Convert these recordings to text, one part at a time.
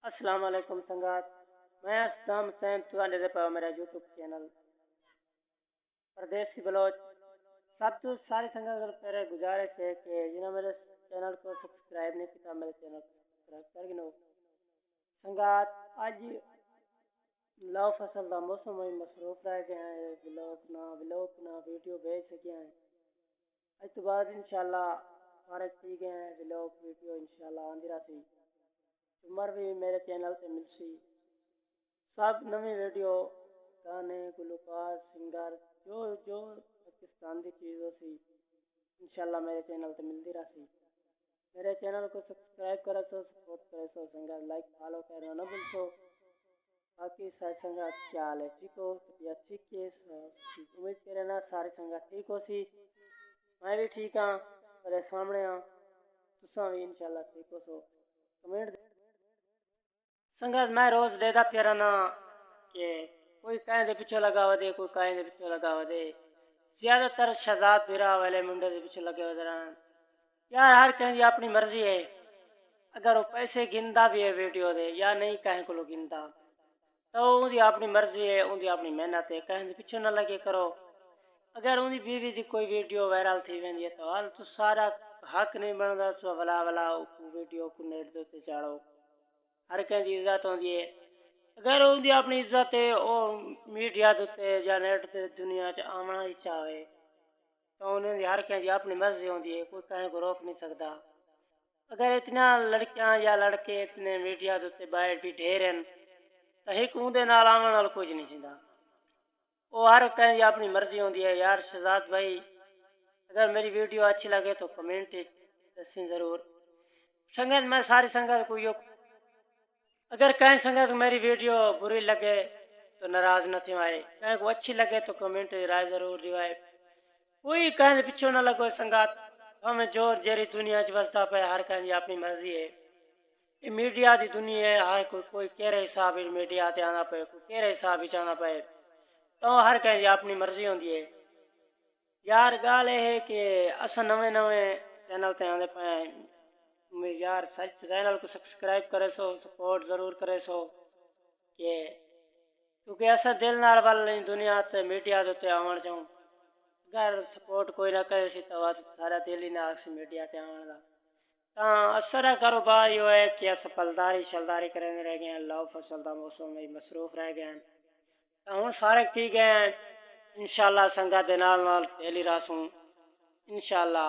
السلام علیکم سنگات، میں اسلام حسین تواڈے پا میرا یوٹیوب چینل پردیسی بلوچ سب تو ساری سنگت میرے گزارش ہے کہ جنہوں میرے چینل کو سبسکرائب نہیں کیا میرے چینل کو سبسکرائب کر گنو سنگات۔ اج لو فصل دا موسم میں مصروف رہ گئے ہیں، بلاگ نہ ویڈیو بھیج سکے ہیں۔ اج تو بعد انشاءاللہ فارغ تھی گئے ہیں، بلاگ ویڈیو انشاءاللہ آندی رہتی، عمر بھی میرے چینل تے ملسی، سب نویں ویڈیو گانے گلوکار سنگر جو پاکستان دی چیز سی انشاءاللہ میرے چینل تے ملتی رہتی۔ میرے چینل کو سبسکرائب کرو سو، سپورٹ کرو سو سنگت، لائک فالو کرنا نہ بھولو۔ باقی ساری سنگت کیا حال ہے؟ ٹھیک ہو؟ طبیعت ٹھیک ہے؟ امید کرنا ساری سنگت ٹھیک ہو سی، میں بھی ٹھیک ہاں، میرے سامنے ہاں، تساں بھی انشاءاللہ ٹھیک ہو سو۔ کمنٹ سنگت میں روز دیدا پیرانا کہ کوئی کہیں دے پیچھے لگا ہوا دے، کوئی کہیں دے پیچھے لگا ہوا دے، زیادہ تر شہزاد بیرا والے منڈے دے پیچھے لگے ہوئے رہن۔ یار ہر کہیں دی اپنی مرضی ہے، اگر وہ پیسے گندا بھی ہے ویڈیو دے یا نہیں کہیں کو لوگ گندا تو ان دی اپنی مرضی ہے، ان دی اپنی محنت ہے، کہیں دے پیچھے نہ لگے کرو۔ اگر ان دی بیوی دی کوئی ویڈیو وائرل تھی ویندی ہے تو حال تو سارا حق نہیں بندا تو ولا ویڈیو کو نیٹ دے چاڑو، ہر کہیں دی عزت ہوندی ہے۔ اگر ان دی اپنی عزت ہے او میڈیا دے یا نیٹ تے دنیا چ آونا ہی چاہے تو انہوں دی ہر کہیں دی اپنی مرضی ہوندی ہے، کوئی کہیں کو روک نہیں سکتا۔ اگر اتنا لڑکیاں یا لڑکے اتنے میڈیا دے باہر بھی ڈھیر ہیں تو ایک اون دے نال آون نال کچھ نہیں چندا، وہ ہر کہیں دی اپنی مرضی ہوندی ہے۔ یار شہزاد بھائی اگر میری ویڈیو اچھی لگے تو کمنٹ دسیں ضرور سنگت، میں ساری سنگت کو اگر کہیں سنگت میری ویڈیو بری لگے تو ناراض نہ تھی آئے، کہیں کو اچھی لگے تو کمنٹ رائے ضرور دیوائے، کوئی کہیں دے پیچھے نہ لگو سنگت۔ ہمیں جو جیری دنیا چ وستا پہ ہر کہیں دی اپنی مرضی ہے، یہ میڈیا دی دنیا ہے، ہر کوئی کہڑے حساب میڈیا تے آنا پے، کوئی کہڑے حساب آنا پے تو ہر کہیں دی اپنی مرضی ہوندی ہے۔ یار گال ہے کہ اساں نویں چینل تے آندے پے یار چینل کو سبسکرائب کرے سو، سپورٹ ضرور کرے سو کہ کیونکہ ایسا دل نال والی دنیا تے میڈیا تے آون چاہوں، اگر سپورٹ کوئی نہ کرے سی تو سارا دل ہی نہ سی میڈیا تے آون دا تاں اثر کاروبار یہ ہے کہ اس پلداری شلداری کرنے رہ گئے ہیں، لو فصل دا موسم میں مصروف رہ گئے ہیں تو ہن فارغ تھی گئے ہیں۔ انشاءاللہ سنگت دے نال ڈیلی راسوں انشاءاللہ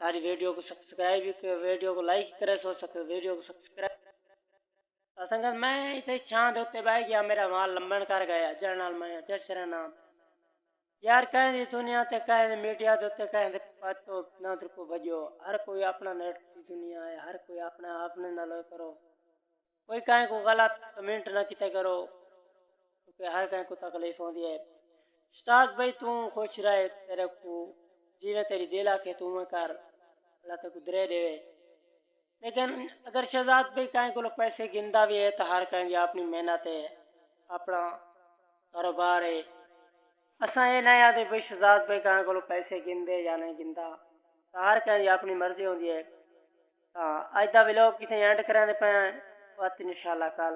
ساری ویڈیو کو سبسکرائب ویڈیو کو لائک کرے سو، ویڈیو کو سبسکرائب سنگت۔ میں اتنے چھان دے اتنے بہ گیا، میرا مال لمبن کر گیا جرنال میں جرشرا نام یار کہیں دی دنیا تے کہیں دی میڈیا دے کہیں دے پاتو نہ در کو بجو، ہر کوئی اپنا نیٹ کی دنیا ہے، ہر کوئی اپنے نہ لو کرو، کوئی کہیں کو غلط کمنٹ نہ کیتے کرو کیونکہ ہر کہیں کو تکلیف ہوندی ہے۔ استاد بھائی تو خوش رہے، تیرے کو جیوے تیری دل آ کے تو میں کر، اللہ تے کو درے دے۔ لیکن اگر شہزاد بھائی کہیں کو لوگ پیسے گندا بھی ہے تو ہر کہیں دی اپنی محنت ہے، اپنا کاروبار ہے۔ اساں یہ نہیں آدھے بھائی شہزاد بھائی کہیں کو لوگ پیسے گندے یا نہیں گندا تو ہر کہیں دی اپنی مرضی ہوندی ہے۔ اج دا ویلوگ کتے اینڈ کرنے پے ہیں، وقت انشاءاللہ کل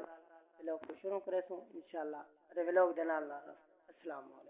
ویلوگ کو شروع کرے سوں انشاءاللہ۔ ویلوگ دے نال السلام علیکم۔